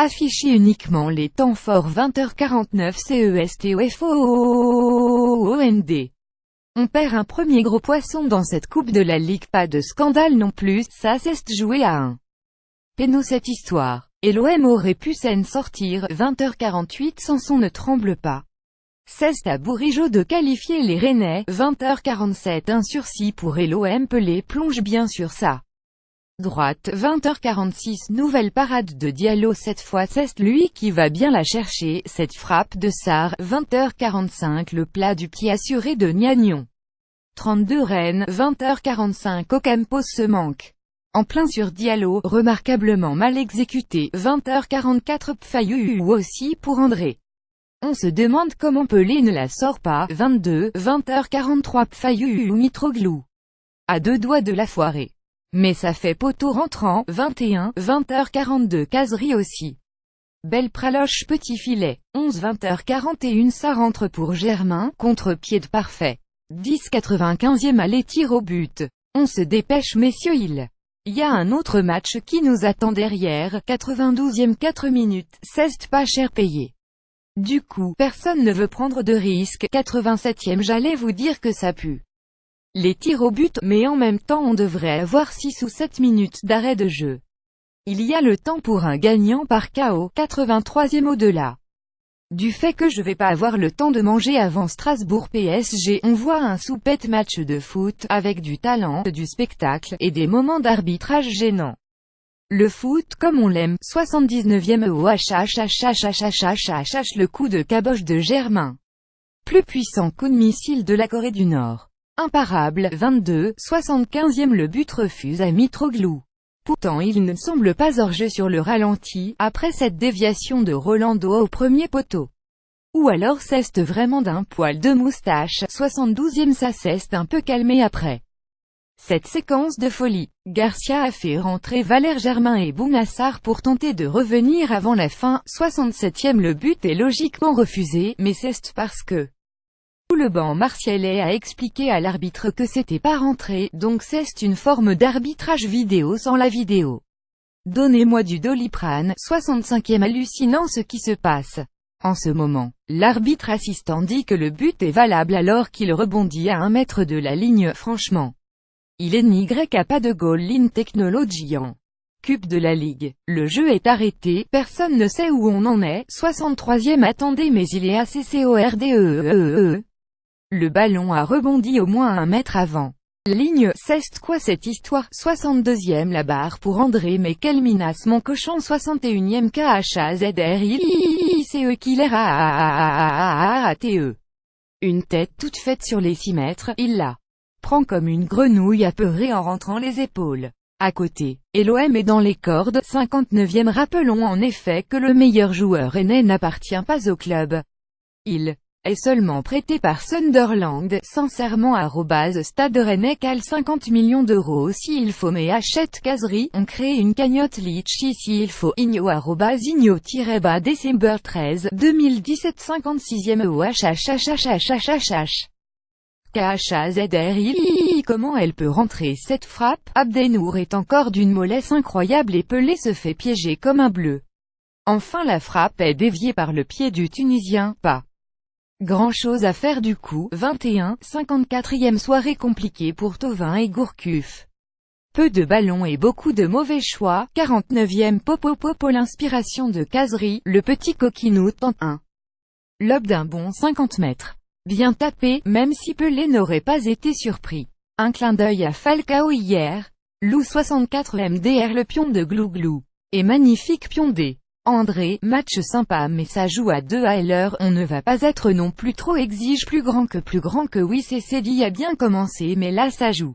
Afficher uniquement les temps forts 20h49 CESTOFOOND. On perd un premier gros poisson dans cette coupe de la Ligue, pas de scandale non plus, ça s'est joué à un péno cette histoire. Et l'OM aurait pu s'en sortir, 20h48 Sanson ne tremble pas. C'est à Bourigeaud de qualifier les Rennais, 20h47 un sursis pour l'OM. Pelé plonge bien sur sa droite, 20h46 nouvelle parade de Diallo, cette fois c'est lui qui va bien la chercher, cette frappe de Sarr, 20h45 le plat du pied assuré de Gnagnon. 32 Rennes, 20h45 Ocampos se manque en plein sur Diallo, remarquablement mal exécuté, 20h44 Pfayu aussi pour André. On se demande comment Pelé ne la sort pas, 20h43 Pfayu ou Mitroglou. À deux doigts de la foirer. Mais ça fait poteau rentrant, 20h42 Casery aussi. Belle praloche petit filet, 20h41 ça rentre pour Germain, contre-pied de parfait. 95e aller tir au but. On se dépêche messieurs, il y a un autre match qui nous attend derrière, 92e 4 minutes, c'est pas cher payé. Du coup, personne ne veut prendre de risques, 87e j'allais vous dire que ça pue les tirs au but, mais en même temps on devrait avoir 6 ou 7 minutes d'arrêt de jeu. Il y a le temps pour un gagnant par KO, 83e au-delà du fait que je vais pas avoir le temps de manger avant Strasbourg PSG, on voit un soupette match de foot, avec du talent, du spectacle, et des moments d'arbitrage gênants. Le foot comme on l'aime, 79e le coup de caboche de Germain. Plus puissant coup de missile de la Corée du Nord. Imparable, 75e le but refuse à Mitroglou. Pourtant il ne semble pas hors jeu sur le ralenti, après cette déviation de Rolando au premier poteau. Ou alors c'est vraiment d'un poil de moustache, 72e ça s'est un peu calmé après cette séquence de folie. Garcia a fait rentrer Valère Germain et Bounassar pour tenter de revenir avant la fin, 67e le but est logiquement refusé, mais c'est parce que le banc martialais a expliqué à l'arbitre que c'était pas rentré, donc c'est une forme d'arbitrage vidéo sans la vidéo. Donnez-moi du Doliprane, 65e hallucinant ce qui se passe. En ce moment, l'arbitre assistant dit que le but est valable alors qu'il rebondit à 1 mètre de la ligne, franchement. Il est n'y a pas de goal line technology en Coupe de la Ligue. Le jeu est arrêté, personne ne sait où on en est, 63e attendez mais il est ACCORDEEE. Le ballon a rebondi au moins 1 mètre avant ligne, c'est quoi cette histoire, 62e la barre pour André mais quelle minace mon cochon, 61e KHAZRICE killer AAAAAATE. Une tête toute faite sur les 6 mètres, il la prend comme une grenouille apeurée en rentrant les épaules à côté, et l'OM est dans les cordes, 59e rappelons en effet que le meilleur joueur rennais n'appartient pas au club. Il est seulement prêté par Sunderland, sincèrement Stade Rennais cale 50 millions d'euros si il faut mais achète Casery, on crée une cagnotte litchi si il faut igno December 13, 2017 56e KHAZRI. Comment elle peut rentrer cette frappe? Abdenour est encore d'une mollesse incroyable et Pelé se fait piéger comme un bleu. Enfin la frappe est déviée par le pied du Tunisien, pas grand chose à faire du coup, 54e soirée compliquée pour Thauvin et Gourcuff. Peu de ballons et beaucoup de mauvais choix, 49e Popo l'inspiration de Casery, le petit coquinou tente un lob d'un bon 50 mètres. Bien tapé, même si Pelé n'aurait pas été surpris. Un clin d'œil à Falcao hier. Lou 64 MDR le pion de Glouglou. Et magnifique pion D. André, match sympa mais ça joue à 2 à l'heure, on ne va pas être non plus trop exige plus grand que oui c'est dit a bien commencé mais là ça joue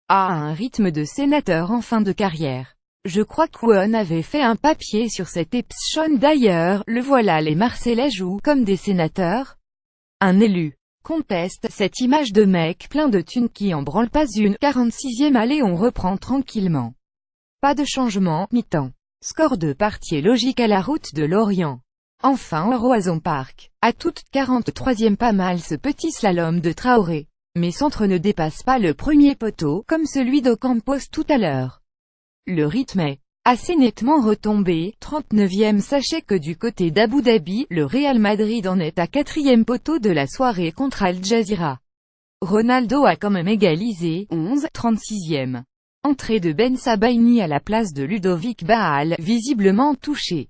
à un rythme de sénateur en fin de carrière. Je crois qu'Won avait fait un papier sur cet Epson d'ailleurs, le voilà les Marseillais jouent comme des sénateurs. Un élu conteste cette image de mec plein de thunes qui en branle pas une, 46e allez on reprend tranquillement. Pas de changement, mi-temps. Score de partie logique à la route de Lorient. Enfin Roazhon Park. À toute 43e pas mal ce petit slalom de Traoré. Mes centres ne dépassent pas le premier poteau, comme celui d'Ocampos tout à l'heure. Le rythme est Assez nettement retombé, 39e. Sachez que du côté d'Abu Dhabi, le Real Madrid en est à 4e poteau de la soirée contre Al Jazeera. Ronaldo a quand même égalisé, 11, 36e. Entrée de Ben Sebaini à la place de Ludovic Baal, visiblement touché.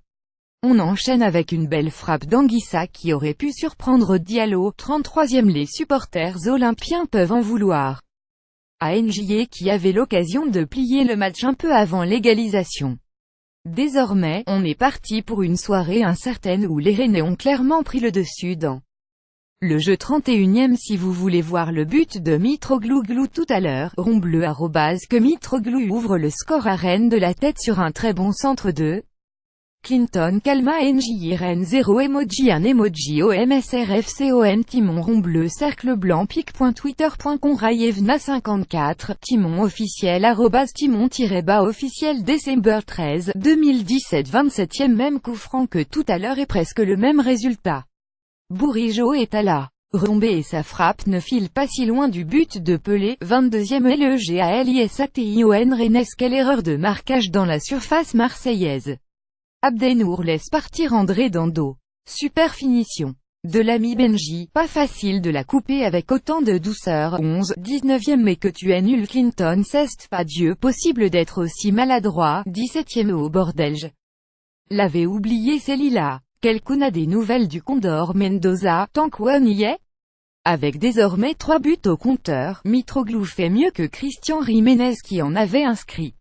On enchaîne avec une belle frappe d'Anguissa qui aurait pu surprendre Diallo, 33e. Les supporters olympiens peuvent en vouloir à NJ qui avait l'occasion de plier le match un peu avant l'égalisation. Désormais, on est parti pour une soirée incertaine où les Rennais ont clairement pris le dessus dans le jeu. 31e. Si vous voulez voir le but de Mitroglou tout à l'heure, rond bleu @ que Mitroglou ouvre le score à Rennes de la tête sur un très bon centre de Clinton Calma. NJ Rennes 0 emoji 1 emoji OMSRFCON Timon rond bleu cercle blanc pic.twitter.com Rayevna 54 Timon officiel @Timon-officiel December 13 2017 27e. Même coup franc que tout à l'heure et presque le même résultat. Bourigeaud est à la retombée et sa frappe ne file pas si loin du but de Pelé, 22e. LEGALISATION Rennes. Quelle erreur de marquage dans la surface marseillaise. Abdenour laisse partir André Dando. Super finition de l'ami Benji, pas facile de la couper avec autant de douceur. 11, 19e. Mais que tu es nul Clinton, c'est pas Dieu possible d'être aussi maladroit. 17e. Au bordel, je l'avais oublié, c'est Lila. Quelqu'un a des nouvelles du Condor Mendoza, tant qu'on y est? Avec désormais 3 buts au compteur, Mitroglou fait mieux que Christian Jiménez qui en avait inscrit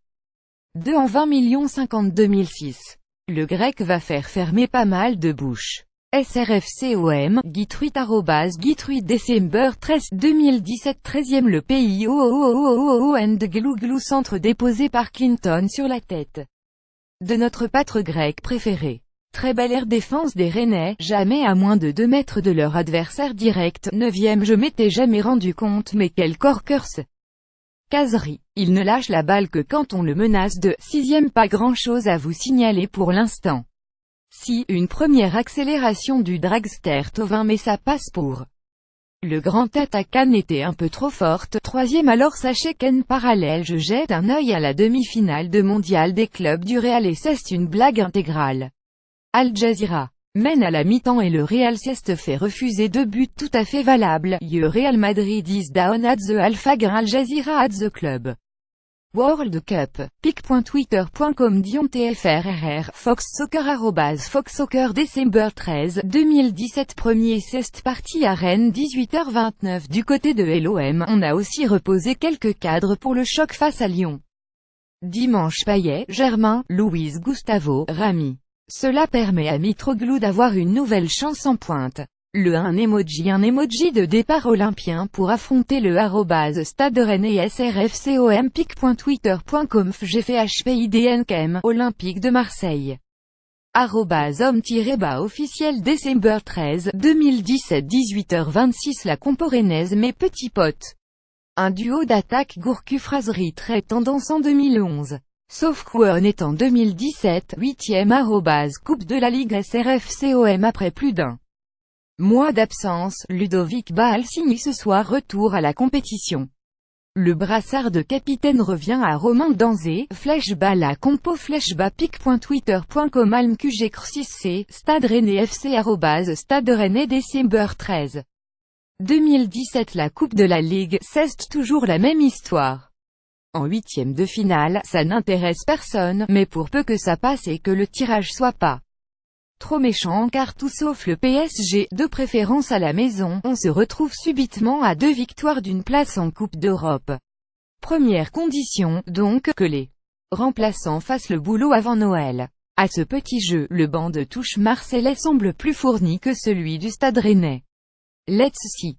2 en 20 52 006. Le grec va faire fermer pas mal de bouches. SRFCOM, Guitruit @Guitruit December 13 2017 13e. Le pays and glou centre déposé par Clinton sur la tête de notre pâtre grec préféré. Très belle air défense des Rennais, jamais à moins de 2 mètres de leur adversaire direct. 9e. Je m'étais jamais rendu compte mais quel corker ce caserie. Il ne lâche la balle que quand on le menace de 6e. Pas grand chose à vous signaler pour l'instant. Si, une première accélération du dragster Tovin mais ça passe pour le grand attaquant était un peu trop forte. 3e. Alors sachez qu'en parallèle je jette un œil à la demi-finale de mondial des clubs du Real et c'est une blague intégrale. Al Jazeera mène à la mi-temps et le Real s'est fait refuser 2 buts tout à fait valables. Le Real Madrid is down at the Alpha Gain Al Jazeera at the club. World Cup, pic.twitter.com Dion TFRRR, Fox Soccer @Fox Soccer December 13 2017 Premier c'est parti à Rennes 18h29 Du côté de l'OM, on a aussi reposé quelques cadres pour le choc face à Lyon. Dimanche Payet, Germain, Luis Gustavo, Rami. Cela permet à Mitroglou d'avoir une nouvelle chance en pointe. Un emoji de départ olympien pour affronter le @Stade Rennais SRFCOM pic.twitter.com GFHPIDNKM Olympique de Marseille. @homme-officiel December 13 2017 18h26 La compo rennaise mes petits potes. Un duo d'attaque Gourcuff-Razerie très tendance en 2011. Sauf qu'on est en 2017, 8e Coupe de la Ligue SRFCOM après plus d'un mois d'absence, Ludovic Baal signe ce soir retour à la compétition. Le brassard de capitaine revient à Romain Danzé, flèche-bas la compo flèche-bas pic.twitter.com almqg6c, Stade Rennais FC @Stade Rennais December 13 2017 La Coupe de la Ligue, c'est toujours la même histoire. En 8e de finale, ça n'intéresse personne, mais pour peu que ça passe et que le tirage soit pas trop méchant car tout sauf le PSG, de préférence à la maison, on se retrouve subitement à 2 victoires d'une place en Coupe d'Europe. Première condition, donc, que les remplaçants fassent le boulot avant Noël. À ce petit jeu, le banc de touche marseillais semble plus fourni que celui du Stade Rennais. Let's see.